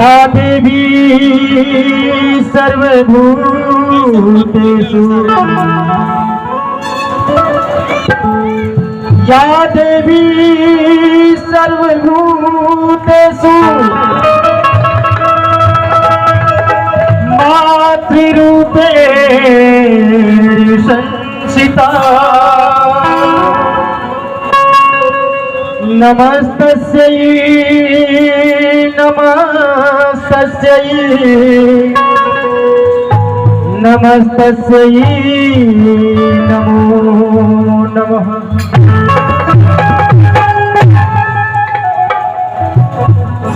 या देवी सर्वभूतेषु या देवी सर्वभूतेषु मातृरूपेण संस्थिता नमस्तस्यै नमस्तस्यै नमस्तस्यै नमो नमः।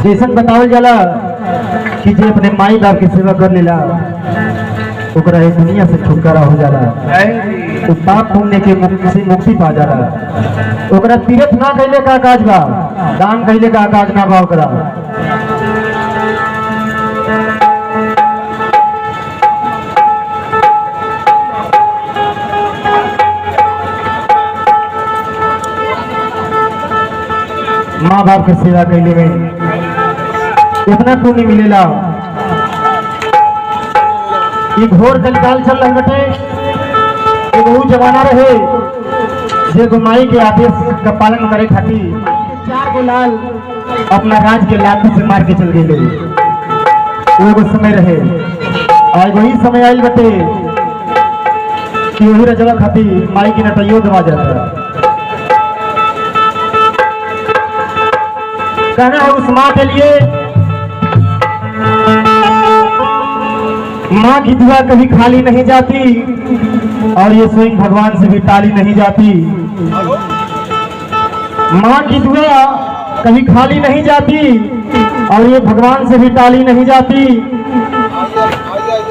जैसन बतावल जाला कि जे अपने माई बाप की सेवा कर लेला ओकरा इस दुनिया से छुटकारा हो जाला, तो पाप पुण्य के मुक्ति पा जाला। ओकरा तीर्थ ना कैले का काज बा, दान कैले का काज ना बा। ओकरा माँ बाप की सेवा कैले में इतना पुण्य मिलेला। ये घोर कलिकाल चल रहा बटे, एक वो जमाना रहे जे माई के आदेश का पालन करे खातिर 4 गो लाल अपना राज के लाठी से मार के चल गए। वो समय रहे आज वही समय आई बटे कि वही रजवा खातिर माई की नटैयो दबा जाता। कहना है उस माँ के लिए, माँ की दुआ कभी खाली नहीं जाती और ये स्वयं भगवान से भी टाली नहीं जाती। माँ की दुआ कभी खाली नहीं जाती और ये भगवान से भी टाली नहीं जाती।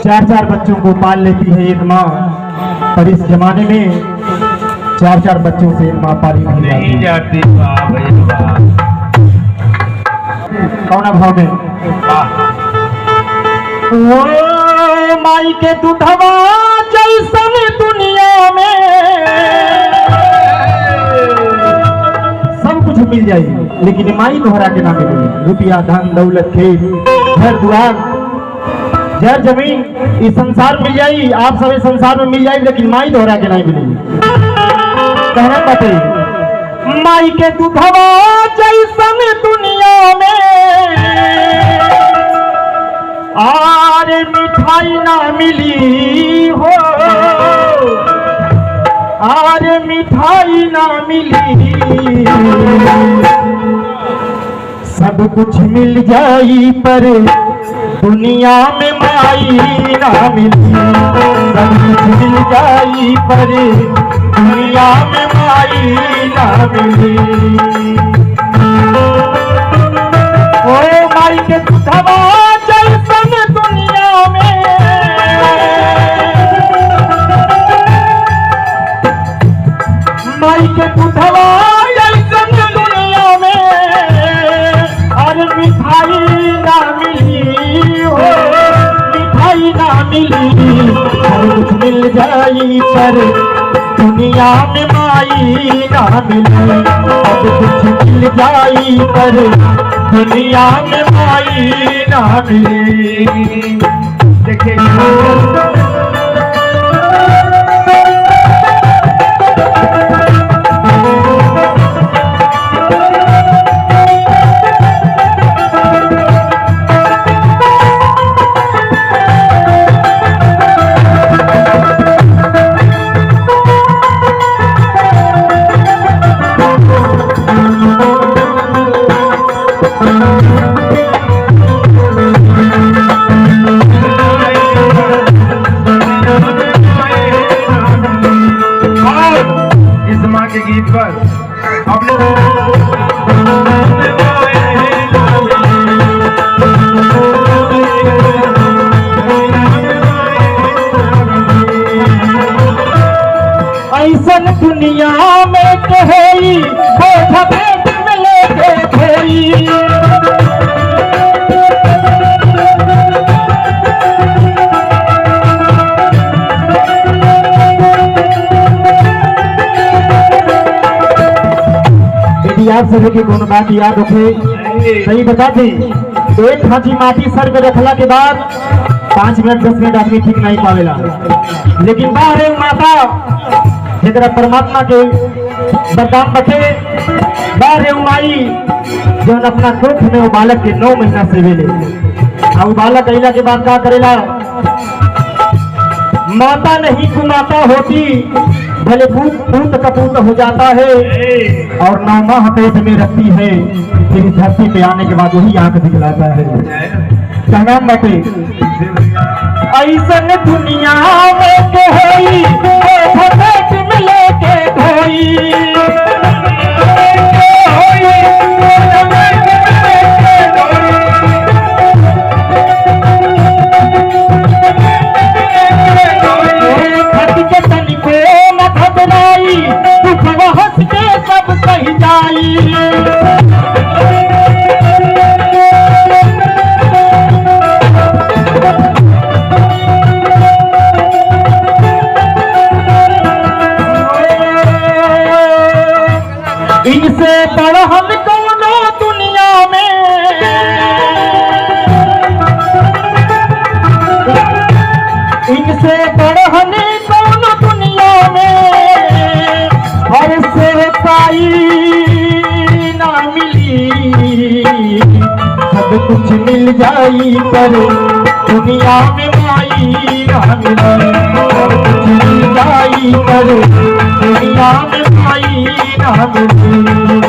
4-4 बच्चों को पाल लेती है एक माँ, पर इस जमाने में 4-4 बच्चों से एक माँ पाली नहीं जाती। कौन भाव में वो माई के दूधवा जैसन दुनिया में सब कुछ मिल जाएगी, लेकिन माई दोहरा के ना मिलेगी। रुपया धन दौलत खेत घर द्वार जर जमीन इस संसार मिल जाएगी, आप सब संसार में मिल जाएगी, लेकिन माई दोहरा के नहीं मिलेगी। कहना बताइए माई के दूधवा जैसन दुनिया में आरे मिठाई ना मिली हो, आरे मिठाई ना मिली। सब कुछ मिल जाई पर दुनिया में माई ना मिली। सब कुछ मिल जाई पर दुनिया में माई ना मिली। ओ माई के दूधवा जैसन दुनिया में माई के दूधवा जैसन दुनिया में अरे मिठाई ना मिली हो, मिठाई ना मिली। हर कुछ मिल जाई पर दुनिया में माई ना मिली। सब कुछ मिल जाई पर दुनिया में माई ना मिली। देखिए के गीत पर ऐसन दुनिया में कहेई वो भेंट में लेके खेई। आप सभी की कोनो बात याद रखे, सही बता दी। एक हाथी माटी सर के रखला के बाद 5 मिनट 10 मिनट आदमी ठीक नहीं पावेला, लेकिन बाहर माता जरा परमात्मा के वरदान बटे बाहर माई जो अपना कोख में वो बालक के 9 महीना से वेले और वो बालक अला के बाद क्या करेला, माता नहीं कुमाता होती, भले पूत कपूत हो जाता है और 9 माह पेट में रखती है, फिर इस धरती पे आने के बाद वही आंख दिखलाता है। कहना बटे ऐसन दुनिया में के होई पेट में लेके ढोई, इनसे बढ़हन कौनो दुनिया में, इनसे बढ़हन कौनो दुनिया में, और से पाई ना मिली, सब कुछ मिल जाई पर दुनिया में माई ना मिली, सब कुछ मिल जाई पर दुनिया में माई ना मिली।